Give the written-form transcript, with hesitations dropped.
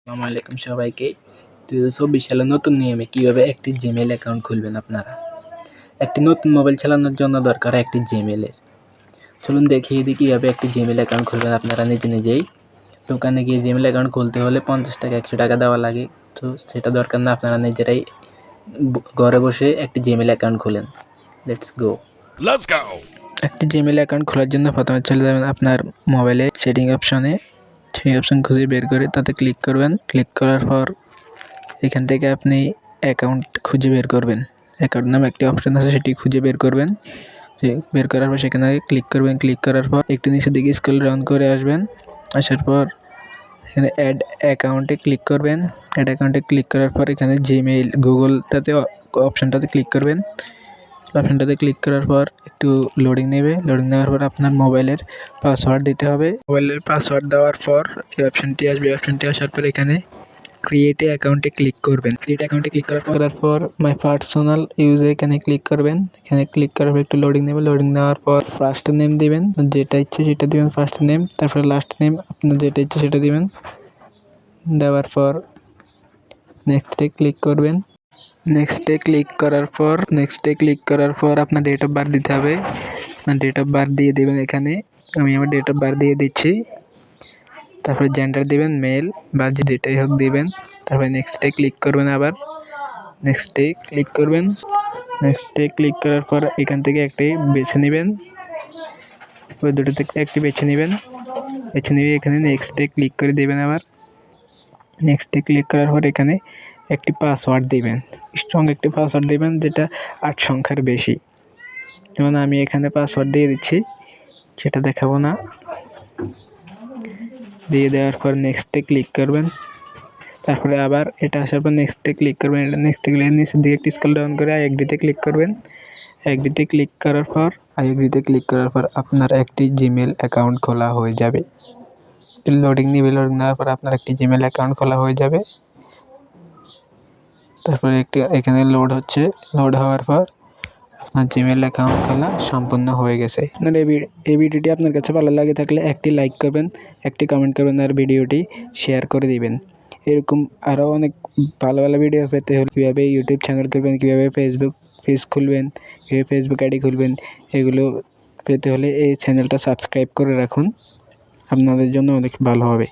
আসসালামু আলাইকুম সবাইকে। 2024 সালের নতুন নিয়মে কিভাবে একটি জিমেইল অ্যাকাউন্ট খুলবেন আপনারা। একটি নতুন মোবাইল চালানোর জন্য দরকার একটি জিমেইলের। চলুন দেখিয়ে দিই কীভাবে একটি জিমেইল অ্যাকাউন্ট খুলবেন আপনারা নিজেই। দোকানে গিয়ে জিমেইল অ্যাকাউন্ট খুলতে হলে 50 টাকা 100 টাকা দেওয়া লাগে। তো সেটা দরকার না, আপনারা নিজেরাই ঘরে বসে একটি জিমেইল অ্যাকাউন্ট খুলেন। Let's go. একটি জিমেইল অ্যাকাউন্ট খোলার জন্য প্রথমে চলে যাবেন আপনার মোবাইলে সেটিং অপশনে। সেটিং অপশন খুঁজে বের করে তাতে ক্লিক করবেন। ক্লিক করার পর এখান থেকে আপনি অ্যাকাউন্ট খুঁজে বের করবেন। অ্যাকাউন্ট নামে একটি অপশন আছে, সেটি খুঁজে বের করবেন। বের করার পর সেখানে ক্লিক করবেন। ক্লিক করার পর একটু নিচের দিকে স্ক্রল ডাউন করে আসবেন। আসার পর এখানে অ্যাড অ্যাকাউন্টে ক্লিক করবেন। অ্যাড অ্যাকাউন্টে ক্লিক করার পর এখানে জিমেইল গুগলটাতে অপশনটাতে ক্লিক করবেন। অপশনটাতে ক্লিক করার পর একটু লোডিং নেবে। লোডিং নেওয়ার পর আপনার মোবাইলের পাসওয়ার্ড দিতে হবে। মোবাইলের পাসওয়ার্ড দেওয়ার পর এই অপশনটি আসবে। অপশনটি আসার পর এখানে ক্রিয়েট অ্যাকাউন্টে ক্লিক করবেন। ক্রিয়েট অ্যাকাউন্টে ক্লিক করার পর মাই পার্সোনাল ইউজে এখানে ক্লিক করবেন। এখানে ক্লিক করার পর একটু লোডিং নেবে। লোডিং নেওয়ার পর ফার্স্ট নেম দিবেন, যেটা ইচ্ছে সেটা দিবেন ফার্স্ট নেম। তারপরে লাস্ট নেম আপনার যেটা ইচ্ছে সেটা দিবেন। দেওয়ার পর নেক্সটে ক্লিক করবেন। নেক্সটে ক্লিক করার পর আপনার ডেট অফ বার্থ দিতে হবে। আপনার ডেট অফ বার্থ দিয়ে দেবেন এখানে। আমি আমার ডেট অফ বার্থ দিয়ে দিচ্ছি। তারপরে জেন্ডার দিবেন মেল বা যেটাই হোক দিবেন। তারপরে নেক্সটে ক্লিক করবেন। আবার নেক্সটে ক্লিক করবেন। নেক্সটে ক্লিক করার পর এখান থেকে একটি বেছে নেবেন। ওই দুটো থেকে একটি বেছে নেবেন। বেছে নিয়ে এখানে নেক্সটে ক্লিক করে দেবেন। আবার নেক্সটে ক্লিক করার পর এখানে একটি পাসওয়ার্ড দিবেন। স্ট্রং একটি পাসওয়ার্ড দিবেন, যেটা 8 সংখ্যার বেশি। যেমন আমি এখানে পাসওয়ার্ড দিয়ে দিচ্ছি, সেটা দেখাবো না। দিয়ে দেওয়ার পর নেক্সটে ক্লিক করবেন। তারপরে আবার এটা আসার পর নেক্সটে ক্লিক করবেন। এটা নেক্সটে ক্লিক নিচের দিকে একটি স্ক্রল ডাউন করে আইএগ্রিতে ক্লিক করবেন। আইএগ্রিতে ক্লিক করার পর আপনার একটি জিমেইল অ্যাকাউন্ট খোলা হয়ে যাবে। লোডিং নিবে। লোডিং নেওয়ার পর আপনার একটি জিমেইল অ্যাকাউন্ট খোলা হয়ে যাবে। তারপরে এখানে লোড হচ্ছে। লোড হওয়ার পর আপনার জিমেইল অ্যাকাউন্ট খোলা সম্পূর্ণ হয়ে গেছে। আপনার এই ভিডিওটি আপনার কাছে ভালো লাগে থাকলে একটি লাইক করবেন, একটি কমেন্ট করবেন আর ভিডিওটি শেয়ার করে দিবেন। এরকম আরও অনেক ভালো ভালো ভিডিও পেতে হলে কীভাবে ইউটিউব চ্যানেল করবেন, কীভাবে ফেসবুক পেজ খুলবেন, কীভাবে ফেসবুক আইডি খুলবেন, এগুলো পেতে হলে এই চ্যানেলটা সাবস্ক্রাইব করে রাখুন। আপনাদের জন্য অনেক ভালো হবে।